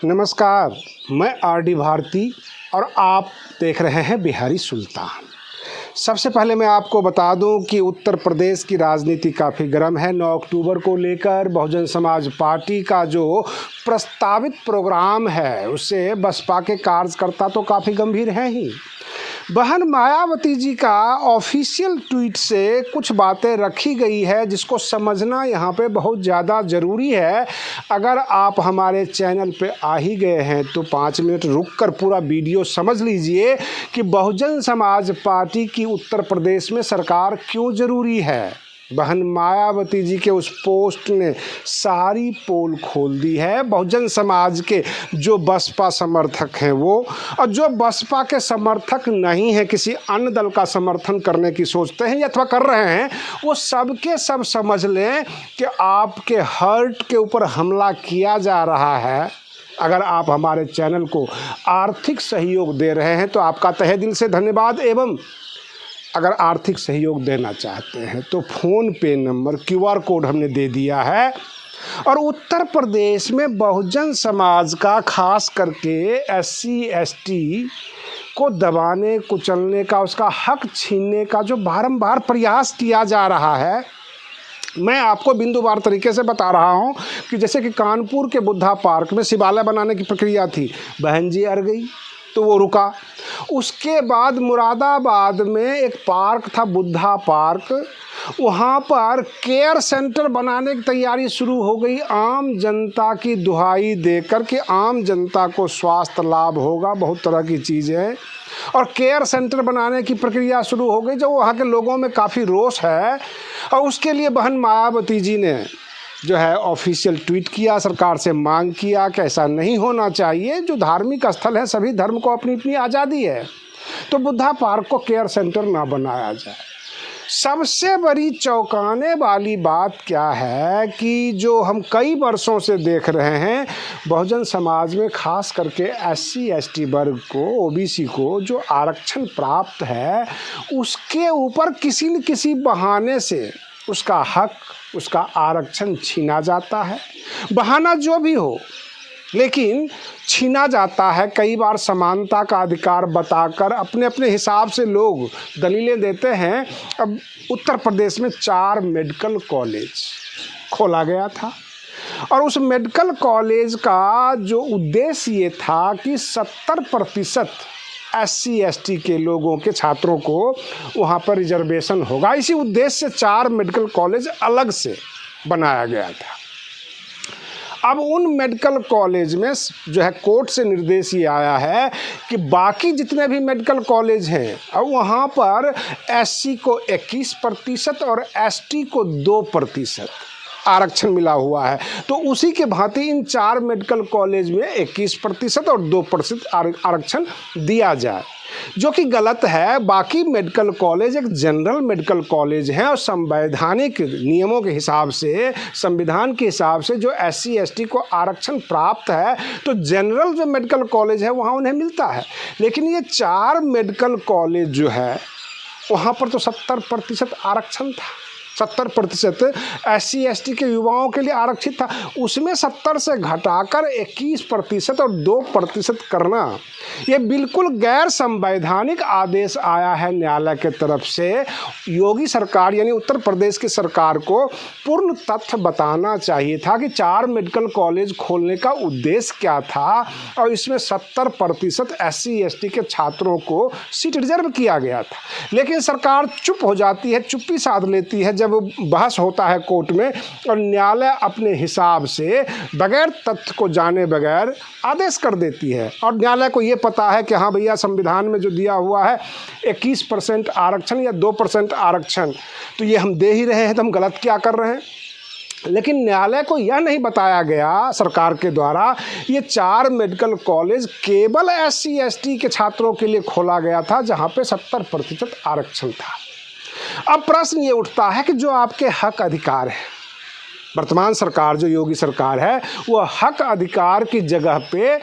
नमस्कार, मैं आर.डी. भारती और आप देख रहे हैं बिहारी सुल्तान। सबसे पहले मैं आपको बता दूं कि उत्तर प्रदेश की राजनीति काफ़ी गर्म है। 9 अक्टूबर को लेकर बहुजन समाज पार्टी का जो प्रस्तावित प्रोग्राम है उससे बसपा के कार्यकर्ता तो काफ़ी गंभीर हैं ही। बहन मायावती जी का ऑफिशियल ट्वीट से कुछ बातें रखी गई है जिसको समझना यहाँ पे बहुत ज़्यादा ज़रूरी है। अगर आप हमारे चैनल पे आ ही गए हैं तो 5 मिनट रुककर पूरा वीडियो समझ लीजिए कि बहुजन समाज पार्टी की उत्तर प्रदेश में सरकार क्यों ज़रूरी है। बहन मायावती जी के उस पोस्ट ने सारी पोल खोल दी है। बहुजन समाज के जो बसपा समर्थक हैं वो और जो बसपा के समर्थक नहीं हैं, किसी अन्य दल का समर्थन करने की सोचते हैं अथवा कर रहे हैं, वो सब के सब समझ लें कि आपके हर्ट के ऊपर हमला किया जा रहा है। अगर आप हमारे चैनल को आर्थिक सहयोग दे रहे हैं तो आपका तहे दिल से धन्यवाद। एवं अगर आर्थिक सहयोग देना चाहते हैं तो फ़ोन पे नंबर QR कोड हमने दे दिया है। और उत्तर प्रदेश में बहुजन समाज का खास करके SC ST को दबाने कुचलने का, उसका हक छीनने का जो बारंबार प्रयास किया जा रहा है, मैं आपको बिंदुवार तरीके से बता रहा हूं कि जैसे कि कानपुर के बुद्धा पार्क में शिवालय बनाने की प्रक्रिया थी, बहन जी अड़ गई तो वो रुका। उसके बाद मुरादाबाद में एक पार्क था बुद्धा पार्क, वहाँ पर केयर सेंटर बनाने की तैयारी शुरू हो गई आम जनता की दुहाई देकर कि आम जनता को स्वास्थ्य लाभ होगा, बहुत तरह की चीज़ें, और केयर सेंटर बनाने की प्रक्रिया शुरू हो गई जो वहाँ के लोगों में काफ़ी रोष है। और उसके लिए बहन मायावती जी ने जो है ऑफिशियल ट्वीट किया, सरकार से मांग किया कि ऐसा नहीं होना चाहिए, जो धार्मिक स्थल है सभी धर्म को अपनी अपनी आज़ादी है, तो बुद्धा पार्क को केयर सेंटर ना बनाया जाए। सबसे बड़ी चौंकाने वाली बात क्या है कि जो हम कई वर्षों से देख रहे हैं, बहुजन समाज में खास करके SC ST वर्ग को, OBC को जो आरक्षण प्राप्त है उसके ऊपर किसी न किसी बहाने से उसका हक, उसका आरक्षण छीना जाता है। बहाना जो भी हो लेकिन छीना जाता है। कई बार समानता का अधिकार बताकर अपने अपने हिसाब से लोग दलीलें देते हैं। अब उत्तर प्रदेश में 4 मेडिकल कॉलेज खोला गया था और उस मेडिकल कॉलेज का जो उद्देश्य ये था कि 70% SC ST के लोगों के छात्रों को वहाँ पर रिजर्वेशन होगा। इसी उद्देश्य से 4 मेडिकल कॉलेज अलग से बनाया गया था। अब उन मेडिकल कॉलेज में जो है कोर्ट से निर्देश ये आया है कि बाकी जितने भी मेडिकल कॉलेज हैं अब वहाँ पर SC को 21% और ST को 2% आरक्षण मिला हुआ है, तो उसी के भांति इन 4 मेडिकल कॉलेज में 21% और 2% आरक्षण दिया जाए, जो कि गलत है। बाकी मेडिकल कॉलेज एक जनरल मेडिकल कॉलेज है और संवैधानिक नियमों के हिसाब से, संविधान के हिसाब से जो SC ST को आरक्षण प्राप्त है तो जनरल जो मेडिकल कॉलेज है वहाँ उन्हें मिलता है। लेकिन ये 4 मेडिकल कॉलेज जो है वहाँ पर तो 70% आरक्षण था, 70% SC ST के युवाओं के लिए आरक्षित था, उसमें 70 से घटाकर 21% और 2% करना ये बिल्कुल गैर संवैधानिक आदेश आया है न्यायालय के तरफ से। योगी सरकार यानी उत्तर प्रदेश की सरकार को पूर्ण तथ्य बताना चाहिए था कि 4 मेडिकल कॉलेज खोलने का उद्देश्य क्या था और इसमें 70% SC ST के छात्रों को सीट रिजर्व किया गया था। लेकिन सरकार चुप हो जाती है, चुप्पी साध लेती है जब बहस होता है कोर्ट में और न्यायालय अपने हिसाब से बगैर तथ्य को जाने बगैर आदेश कर देती है। और न्यायालय को ये पता है कि हाँ भैया संविधान में जो दिया हुआ है 21% आरक्षण या 2% आरक्षण, तो ये हम दे ही रहे हैं, तो हम गलत क्या कर रहे हैं। लेकिन न्यायालय को यह नहीं बताया गया सरकार के द्वारा ये 4 मेडिकल कॉलेज केवल SC ST के छात्रों के लिए खोला गया था जहाँ पे 70% आरक्षण था। अब प्रश्न ये उठता है कि जो आपके हक अधिकार है, वर्तमान सरकार जो योगी सरकार है वो हक अधिकार की जगह पे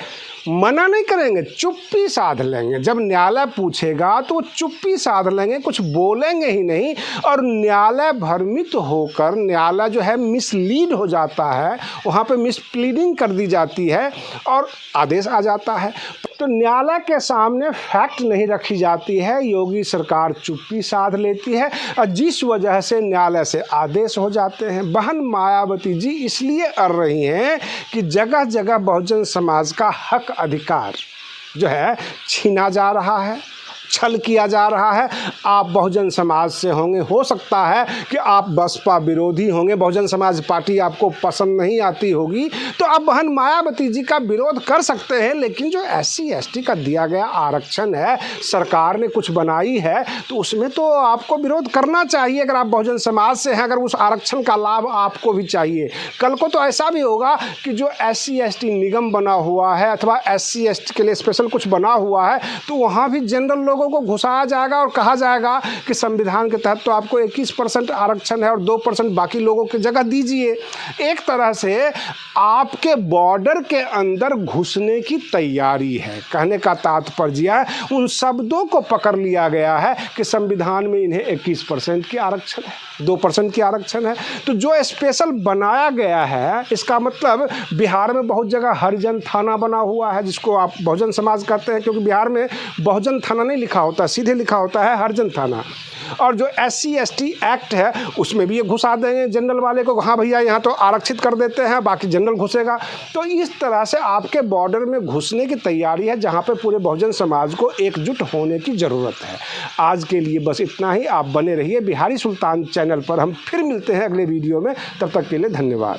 मना नहीं करेंगे, चुप्पी साध लेंगे। जब न्यायालय पूछेगा तो चुप्पी साध लेंगे, कुछ बोलेंगे ही नहीं। और न्यायालय भ्रमित होकर, न्यायालय जो है मिसलीड हो जाता है, वहाँ पे मिसप्लीडिंग कर दी जाती है और आदेश आ जाता है। तो न्यायालय के सामने फैक्ट नहीं रखी जाती है, योगी सरकार चुप्पी साध लेती है और जिस वजह से न्यायालय से आदेश हो जाते हैं। बहन मायावती जी इसलिए अड़ रही हैं कि जगह जगह बहुजन समाज का हक अधिकार जो है छीना जा रहा है, छल किया जा रहा है। आप बहुजन समाज से होंगे, हो सकता है कि आप बसपा विरोधी होंगे, बहुजन समाज पार्टी आपको पसंद नहीं आती होगी, तो आप बहन मायावती जी का विरोध कर सकते हैं। लेकिन जो SC ST का दिया गया आरक्षण है, सरकार ने कुछ बनाई है, तो उसमें तो आपको विरोध करना चाहिए। अगर आप बहुजन समाज से हैं, अगर उस आरक्षण का लाभ आपको भी चाहिए। कल को तो ऐसा भी होगा कि जो SC ST निगम बना हुआ है अथवा SC ST के लिए स्पेशल कुछ बना हुआ है, तो वहाँ भी जनरल लोगों को घुसाया जाएगा और कहा जाएगा कि संविधान के तहत तो आपको 21% आरक्षण है और 2% बाकी लोगों की जगह दीजिए। एक तरह से आपके बॉर्डर के अंदर घुसने की तैयारी है। कहने का तात्पर्य है, उन शब्दों को पकड़ लिया गया है कि संविधान में इन्हें 21% की आरक्षण है, 2% की आरक्षण है। तो जो स्पेशल बनाया गया है, इसका मतलब बिहार में बहुत जगह हरिजन थाना बना हुआ है, जिसको आप बहुजन समाज कहते हैं, क्योंकि बिहार में बहुजन थाना नहीं लिखा होता, सीधे लिखा होता है हरिजन थाना। और जो SC ST एक्ट है, उसमें भी ये घुसा देंगे जनरल वाले को, हाँ भैया यहाँ तो आरक्षित कर देते हैं, बाकी जनरल घुसेगा। तो इस तरह से आपके बॉर्डर में घुसने की तैयारी है, जहाँ पे पूरे बहुजन समाज को एकजुट होने की ज़रूरत है। आज के लिए बस इतना ही। आप बने रहिए बिहारी सुल्तान चैनल पर। हम फिर मिलते हैं अगले वीडियो में, तब तक के लिए धन्यवाद।